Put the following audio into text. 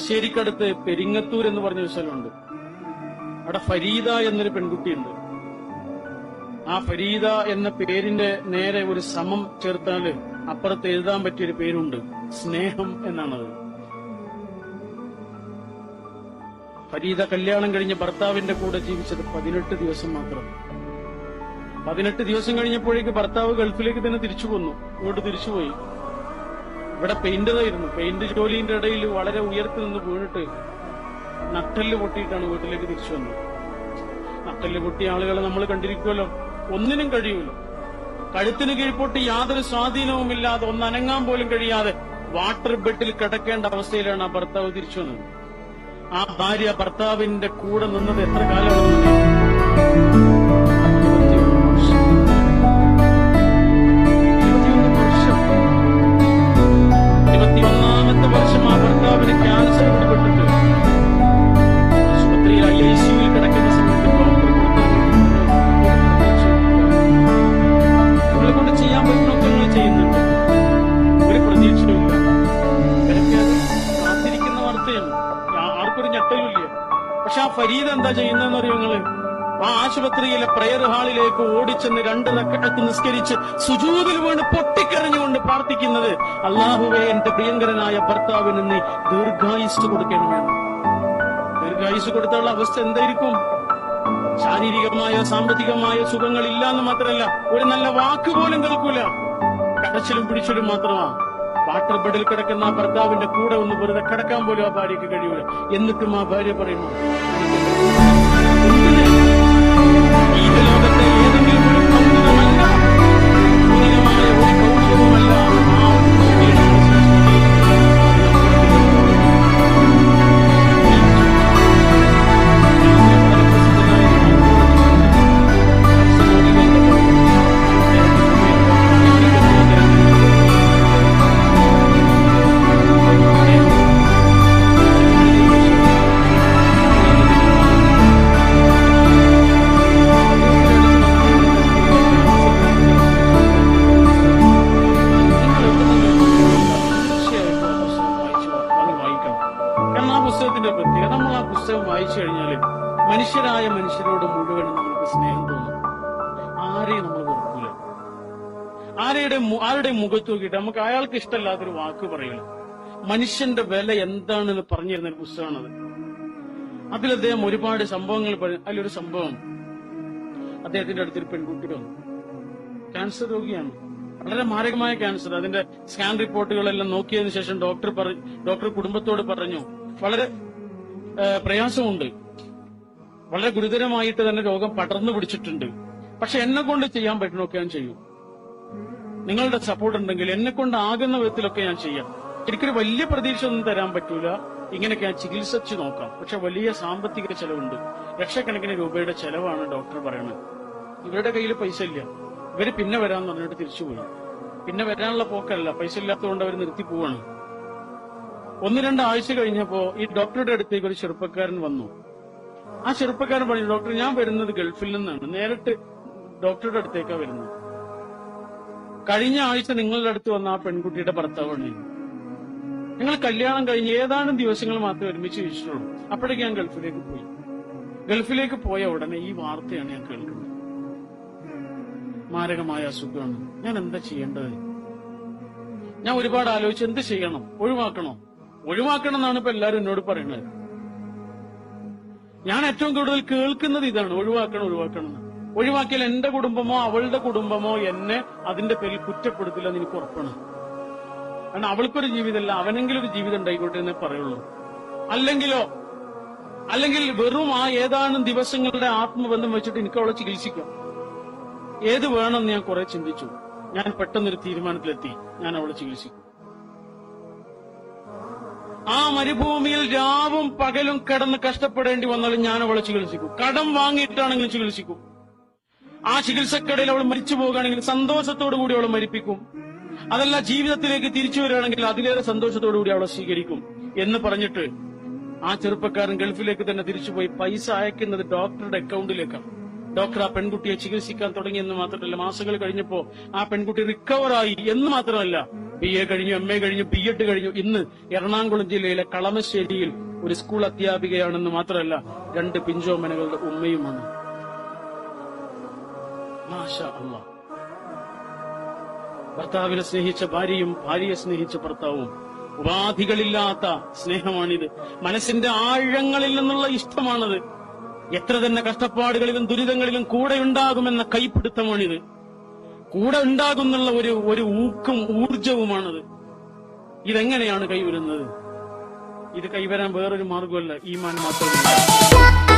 തലശ്ശേരിക്കടുത്ത് പെരിങ്ങത്തൂർ എന്ന് പറഞ്ഞൊരു സ്ഥലമുണ്ട്. അവിടെ ഫരീദ എന്നൊരു പെൺകുട്ടിയുണ്ട്. ആ ഫരീദ എന്ന പേരിന്റെ നേരെ ഒരു സമം ചേർത്താല് അപ്പുറത്ത് എഴുതാൻ പറ്റിയൊരു പേരുണ്ട്, സ്നേഹം എന്നാണത്. ഫരീദ കല്യാണം കഴിഞ്ഞ് ഭർത്താവിന്റെ കൂടെ ജീവിച്ചത് 18 ദിവസം മാത്രം. 18 ദിവസം കഴിഞ്ഞപ്പോഴേക്ക് ഭർത്താവ് ഗൾഫിലേക്ക് തന്നെ തിരിച്ചു പോന്നു, ഇങ്ങോട്ട് തിരിച്ചുപോയി. ഇവിടെ പെയിന്ററായിരുന്നു. പെയിന്റ് ജോലിന്റെ ഇടയിൽ വളരെ ഉയർത്തി നിന്ന് വീണിട്ട് നട്ടെല്ല് പൊട്ടിയിട്ടാണ് വീട്ടിലേക്ക് തിരിച്ചു വന്നത്. നട്ടെല്ല് പൊട്ടിയ ആളുകളെ നമ്മൾ കണ്ടിരിക്കുമല്ലോ, ഒന്നിനും കഴിയൂല. കഴുത്തിന് കീഴ്പോട്ട് യാതൊരു സ്വാധീനവുമില്ലാതെ ഒന്നനങ്ങാൻ പോലും കഴിയാതെ വാട്ടർ ബെഡിൽ കിടക്കേണ്ട അവസ്ഥയിലാണ് ആ ഭർത്താവ് തിരിച്ചു വന്നത്. ആ ഭാര്യ ഭർത്താവിന്റെ കൂടെ നിന്നത് എത്ര കാലമാണെന്ന് 21ാമത്തെ വർഷം ആ ഭർത്താവിന് ക്യാൻസർ പിടിപെട്ടിട്ട് ആശുപത്രിയിൽ ICUവിൽ കിടക്കുന്ന സമയത്ത് ഡോക്ടർ നിങ്ങളെ കൊണ്ട് ചെയ്യാൻ പറ്റുന്നൊക്കെ നിങ്ങൾ ചെയ്യുന്നുണ്ട്, ഒരു പ്രതീക്ഷയുമില്ല. കാത്തിരിക്കുന്ന വാർത്തയാണ്, ആർക്കൊരു ഞെട്ടലുമില്ല. പക്ഷെ ആ ഫരീദ എന്താ ചെയ്യുന്നതെന്ന് അറിയോ നിങ്ങള്? ആ ആശുപത്രിയിലെ പ്രയർ ഹാളിലേക്ക് ഓടിച്ചെന്ന് 2 റക്അത്ത് നിസ്കരിച്ച് സുജൂദിൽ വീണ് പൊട്ടിക്കരഞ്ഞുകൊണ്ട് പ്രാർത്ഥിക്കുന്നത്, അല്ലാഹുവേ എന്റെ പ്രിയങ്കരനായ ഭർത്താവിന് നീ ദീർഘായുസ് കൊടുക്കണമേ. ദീർഘായുസ് കൊടുത്തുള്ള അവസ്ഥ എന്തായിരിക്കും? ശാരീരികമായ സാമ്പത്തികമായ സുഖങ്ങൾ ഇല്ലാന്ന് മാത്രമല്ല, ഒരു നല്ല വാക്ക് പോലും കേൾക്കൂല, കടച്ചിലും പിടിച്ചിലും മാത്രമാ. വാട്ടർ ബെഡിൽ കിടക്കുന്ന ആ ഭർത്താവിന്റെ കൂടെ ഒന്ന് വെറുതെ കിടക്കാൻ പോലും ആ ഭാര്യയ്ക്ക് കഴിയൂല. എന്നിട്ടും ആ ഭാര്യ പറയുന്നു, ഈ ലോകത്തെ ഏതെങ്കിലും ഒരു കൗതുകമല്ല, പൂർണ്ണമായ ഒരു കൗതുകവുമല്ല ആ മനുഷ്യരായ മനുഷ്യരോട് മുഴുവൻ നമുക്ക് സ്നേഹം തോന്നും. ആരെയും നമ്മൾ വെറുക്കൂല. ആരുടെ മുഖത്ത് നോക്കിയിട്ട് നമുക്ക് അയാൾക്ക് ഇഷ്ടമല്ലാത്തൊരു വാക്ക് പറയില്ല. മനുഷ്യന്റെ വില എന്താണെന്ന് പറഞ്ഞിരുന്ന ഒരു പുസ്തകമാണത്. അതിൽ അദ്ദേഹം ഒരുപാട് സംഭവങ്ങൾ പറഞ്ഞു. അതിലൊരു സംഭവം, അദ്ദേഹത്തിന്റെ അടുത്തൊരു പെൺകുട്ടി വന്നു, ക്യാൻസർ രോഗിയാണ്, വളരെ മാരകമായ ക്യാൻസർ. അതിന്റെ സ്കാൻ റിപ്പോർട്ടുകളെല്ലാം നോക്കിയതിനു ശേഷം ഡോക്ടർ കുടുംബത്തോട് പറഞ്ഞു, വളരെ പ്രയാസമുണ്ട്, വളരെ ഗുരുതരമായിട്ട് തന്നെ രോഗം പടർന്നു പിടിച്ചിട്ടുണ്ട്, പക്ഷെ എന്നെ കൊണ്ട് ചെയ്യാൻ പറ്റുന്നൊക്കെ ഞാൻ ചെയ്യും, നിങ്ങളുടെ സപ്പോർട്ട് ഉണ്ടെങ്കിൽ എന്നെ കൊണ്ട് ആകുന്ന വിധത്തിലൊക്കെ ഞാൻ ചെയ്യാം. എനിക്കൊരു വലിയ പ്രതീക്ഷ ഒന്നും തരാൻ പറ്റൂല, ഇങ്ങനെയൊക്കെ ഞാൻ ചികിത്സിച്ച് നോക്കാം, പക്ഷെ വലിയ സാമ്പത്തിക ചെലവുണ്ട്, ലക്ഷക്കണക്കിന് രൂപയുടെ ചെലവാണ് ഡോക്ടർ പറയണത്. ഇവരുടെ കയ്യിൽ പൈസ ഇല്ല, ഇവര് പിന്നെ വരാന്ന് പറഞ്ഞിട്ട് തിരിച്ചുപോയി. പിന്നെ വരാനുള്ള പോക്കല്ല, പൈസ ഇല്ലാത്തതുകൊണ്ട് അവർ നിർത്തി പോവാണ്. 1-2 ആഴ്ച കഴിഞ്ഞപ്പോ ഈ ഡോക്ടറുടെ അടുത്തേക്ക് ഒരു ചെറുപ്പക്കാരൻ വന്നു. ആ ചെറുപ്പക്കാരൻ പറഞ്ഞു, ഡോക്ടർ ഞാൻ വരുന്നത് ഗൾഫിൽ നിന്നാണ്, നേരിട്ട് ഡോക്ടറുടെ അടുത്തേക്കാ വരുന്നത്. കഴിഞ്ഞ ആഴ്ച നിങ്ങളുടെ അടുത്ത് വന്ന ആ പെൺകുട്ടിയുടെ ഭർത്താവാണ്. ഞങ്ങൾ കല്യാണം കഴിഞ്ഞ് ഏതാനും ദിവസങ്ങൾ മാത്രമേ ഒരുമിച്ച് ജീവിച്ചിട്ടുള്ളൂ. അപ്പോഴേക്ക് ഞാൻ ഗൾഫിലേക്ക് പോയി. ഗൾഫിലേക്ക് പോയ ഉടനെ ഈ വാർത്തയാണ് ഞാൻ കേൾക്കുന്നത്. മാരകമായ അസുഖമാണ്, ഞാൻ എന്താ ചെയ്യേണ്ടത്? ഞാൻ ഒരുപാട് ആലോചിച്ച് എന്ത് ചെയ്യണം, ഒഴിവാക്കണം എന്നാണ് ഇപ്പൊ എല്ലാവരും എന്നോട് പറയുന്നത്. ഞാൻ ഏറ്റവും കൂടുതൽ കേൾക്കുന്നത് ഇതാണ്, ഒഴിവാക്കണം. ഒഴിവാക്കിയാൽ എന്റെ കുടുംബമോ അവളുടെ കുടുംബമോ എന്നെ അതിന്റെ പേരിൽ കുറ്റപ്പെടുത്തില്ല എന്ന് എനിക്ക് ഉറപ്പാണ്. കാരണം അവൾക്കൊരു ജീവിതമല്ല, അവനെങ്കിലും ഒരു ജീവിതം ഉണ്ടായിക്കോട്ടെ എന്നേ പറയുള്ളൂ. അല്ലെങ്കിൽ വെറും ആ ഏതാനും ദിവസങ്ങളുടെ ആത്മബന്ധം വെച്ചിട്ട് എനിക്ക് അവളെ ചികിത്സിക്കാം. ഏത് വേണമെന്ന് ഞാൻ കുറെ ചിന്തിച്ചു. ഞാൻ പെട്ടെന്നൊരു തീരുമാനത്തിലെത്തി, ഞാൻ അവളെ ചികിത്സിക്കും. ആ മരുഭൂമിയിൽ രാവും പകലും കിടന്ന് കഷ്ടപ്പെടേണ്ടി വന്നാലും ഞാൻ അവളെ ചികിത്സിക്കും. കടം വാങ്ങിയിട്ടാണെങ്കിലും ചികിത്സിക്കും. ആ ചികിത്സക്കിടയിൽ അവൾ മരിച്ചു പോകുകയാണെങ്കിൽ സന്തോഷത്തോടു കൂടി അവളെ മരിപ്പിക്കും. അതല്ല, ജീവിതത്തിലേക്ക് തിരിച്ചു വരികയാണെങ്കിൽ അതിലേറെ സന്തോഷത്തോടു കൂടി അവളെ സ്വീകരിക്കും എന്ന് പറഞ്ഞിട്ട് ആ ചെറുപ്പക്കാരൻ ഗൾഫിലേക്ക് തന്നെ തിരിച്ചുപോയി. പൈസ അയക്കുന്നത് ഡോക്ടറുടെ അക്കൗണ്ടിലേക്കാണ്. ഡോക്ടർ ആ പെൺകുട്ടിയെ ചികിത്സിക്കാൻ തുടങ്ങിയെന്ന് മാത്രമല്ല, മാസങ്ങൾ കഴിഞ്ഞപ്പോ ആ പെൺകുട്ടി റിക്കവറായി എന്ന് മാത്രമല്ല, BA കഴിഞ്ഞു, MA കഴിഞ്ഞു, B.Ed കഴിഞ്ഞു. ഇന്ന് എറണാകുളം ജില്ലയിലെ കളമശ്ശേരിയിൽ ഒരു സ്കൂൾ അധ്യാപികയാണെന്ന് മാത്രമല്ല 2 പിഞ്ചോമനകളുടെ ഉമ്മയുമാണ്. മാഷാ അല്ലാഹ്. ഭർത്താവിനെ സ്നേഹിച്ച ഭാര്യയും ഭാര്യയെ സ്നേഹിച്ച ഭർത്താവും. ഉപാധികളില്ലാത്ത സ്നേഹമാണിത്. മനസ്സിന്റെ ആഴങ്ങളിൽ നിന്നുള്ള ഇഷ്ടമാണത്. എത്ര തന്നെ കഷ്ടപ്പാടുകളിലും ദുരിതങ്ങളിലും കൂടെ ഉണ്ടാകുമെന്ന കൈപ്പിടുത്തമാണിത്. കൂടെ ഉണ്ടാകുന്നുള്ള ഒരു ഊക്കും ഊർജവുമാണത്. ഇതെങ്ങനെയാണ് കൈവരുന്നത്? ഇത് കൈവരാൻ വേറൊരു മാർഗമല്ല, ഈമാൻ മാത്രമേ.